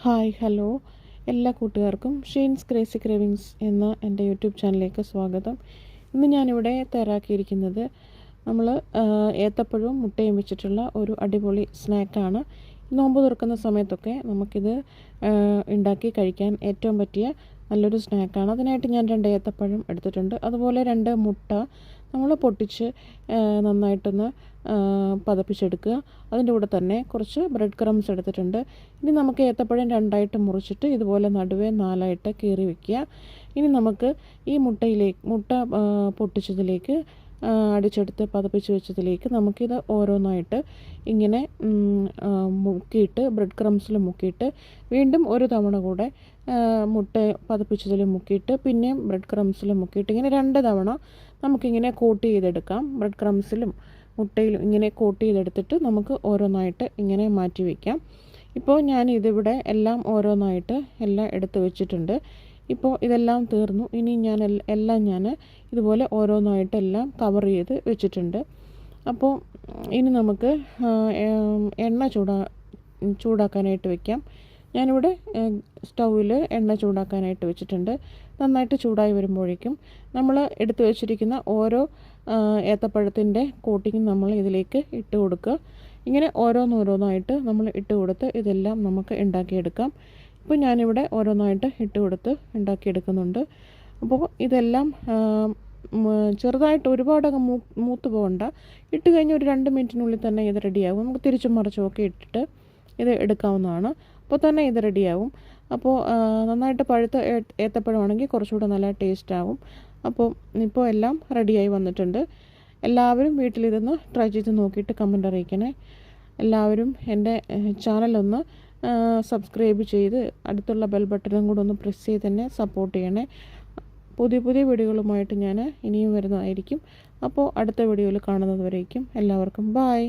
Hi hello എല്ലാ കൂട്ടുകാർക്കും ഷീൻസ് crazy cravings എന്ന എൻ്റെ യൂട്യൂബ് ചാനലിലേക്ക് സ്വാഗതം. ഇന്ന് ഞാനിവിടെ തയ്യാറാക്കിയിരിക്കുന്നത് നമ്മൾ ഏത്തപ്പഴവും മുട്ടയും വെച്ചിട്ടുള്ള ഒരു അടിപൊളി സ്നാക്കാണ്. നോമ്പ് തുറക്കുന്ന സമയത്തൊക്കെ നമുക്കിത് ഉണ്ടാക്കി കഴിക്കാൻ ഏറ്റവും പറ്റിയ നല്ലൊരു സ്നാക്കാണ്. അതിനായിട്ട് ഞാൻ 2 ഏത്തപ്പഴം എടുത്തിട്ടുണ്ട്. അതുപോലെ 2 മുട്ട നമ്മൾ പൊട്ടിച്ച് നന്നായിട്ടൊന്ന് പതപ്പിച്ചെടുക്കുക. അതിൻ്റെ കൂടെ തന്നെ കുറച്ച് ബ്രെഡ് ക്രംസ് എടുത്തിട്ടുണ്ട്. ഇനി നമുക്ക് ഏത്തപ്പഴം 2ആയിട്ട് മുറിച്ചിട്ട് ഇതുപോലെ നടുവേ 4ആയിട്ട് കീറി വയ്ക്കുക. ഇനി നമുക്ക് ഈ മുട്ട പൊട്ടിച്ചതിലേക്ക് അടിച്ചെടുത്ത് പതപ്പിച്ച് വെച്ചതിലേക്ക് നമുക്കിത് ഓരോന്നായിട്ട് ഇങ്ങനെ മുക്കിയിട്ട് ബ്രെഡ് ക്രംസിൽ മുക്കിയിട്ട് വീണ്ടും ഒരു തവണ കൂടെ മുട്ട പതപ്പിച്ചതിൽ മുക്കിയിട്ട് പിന്നെയും ബ്രെഡ് ക്രംസിൽ മുക്കിയിട്ട് ഇങ്ങനെ 2 തവണ നമുക്കിങ്ങനെ കോട്ട് ചെയ്തെടുക്കാം. ബ്രെഡ് ക്രംസിലും മുട്ടയിലും ഇങ്ങനെ കോട്ട് ചെയ്തെടുത്തിട്ട് നമുക്ക് ഓരോന്നായിട്ട് ഇങ്ങനെ മാറ്റി വയ്ക്കാം. ഇപ്പോൾ ഞാൻ ഇതിവിടെ എല്ലാം ഓരോന്നായിട്ട് എല്ലാം എടുത്ത് വെച്ചിട്ടുണ്ട്. ഇപ്പോൾ ഇതെല്ലാം തീർന്നു. ഇനി ഞാൻ എല്ലാം ഇതുപോലെ ഓരോന്നായിട്ടെല്ലാം കവർ ചെയ്ത് വെച്ചിട്ടുണ്ട്. അപ്പോൾ ഇനി നമുക്ക് എണ്ണ ചൂടാക്കാനായിട്ട് വയ്ക്കാം. ഞാനിവിടെ സ്റ്റൗവിൽ എണ്ണ ചൂടാക്കാനായിട്ട് വെച്ചിട്ടുണ്ട്. നന്നായിട്ട് ചൂടായി വരുമ്പോഴേക്കും നമ്മൾ എടുത്തു വെച്ചിരിക്കുന്ന ഓരോ ഏത്തപ്പഴത്തിൻ്റെ കോട്ടിങ് നമ്മൾ ഇതിലേക്ക് ഇട്ട് കൊടുക്കുക. ഇങ്ങനെ ഓരോന്നോരോന്നായിട്ട് നമ്മൾ ഇട്ട് കൊടുത്ത് ഇതെല്ലാം നമുക്ക് ഉണ്ടാക്കിയെടുക്കാം. ഇപ്പോൾ ഞാനിവിടെ ഓരോന്നായിട്ട് ഇട്ട് കൊടുത്ത് ഉണ്ടാക്കിയെടുക്കുന്നുണ്ട്. അപ്പോൾ ഇതെല്ലാം ചെറുതായിട്ട് ഒരുപാടങ്ങ് മൂത്ത് പോകണ്ട. ഇട്ട് കഴിഞ്ഞ് ഒരു 2 മിനിറ്റിനുള്ളിൽ തന്നെ ഇത് റെഡിയാകും. നമുക്ക് തിരിച്ചും മറിച്ചുമൊക്കെ ഇട്ടിട്ട് ഇത് എടുക്കാവുന്നതാണ്. അപ്പോൾ തന്നെ ഇത് റെഡിയാവും. അപ്പോൾ നന്നായിട്ട് പഴുത്ത ഏത്തപ്പഴമാണെങ്കിൽ കുറച്ചുകൂടെ നല്ല ടേസ്റ്റ് ആവും. അപ്പോൾ ഇപ്പോൾ എല്ലാം റെഡിയായി വന്നിട്ടുണ്ട്. എല്ലാവരും വീട്ടിലിരുന്ന് ട്രൈ ചെയ്ത് നോക്കിയിട്ട് കമൻ്റ് അറിയിക്കണേ. എല്ലാവരും എൻ്റെ ചാനലൊന്ന് സബ്സ്ക്രൈബ് ചെയ്ത് അടുത്തുള്ള ബെൽ ബട്ടണും കൂടെ ഒന്ന് പ്രസ് ചെയ്ത് തന്നെ സപ്പോർട്ട് ചെയ്യണേ. പുതിയ വീഡിയോകളുമായിട്ട് ഞാൻ ഇനിയും വരുന്നതായിരിക്കും. അപ്പോൾ അടുത്ത വീഡിയോയിൽ കാണുന്നത് വരേക്കും എല്ലാവർക്കും ബായ്.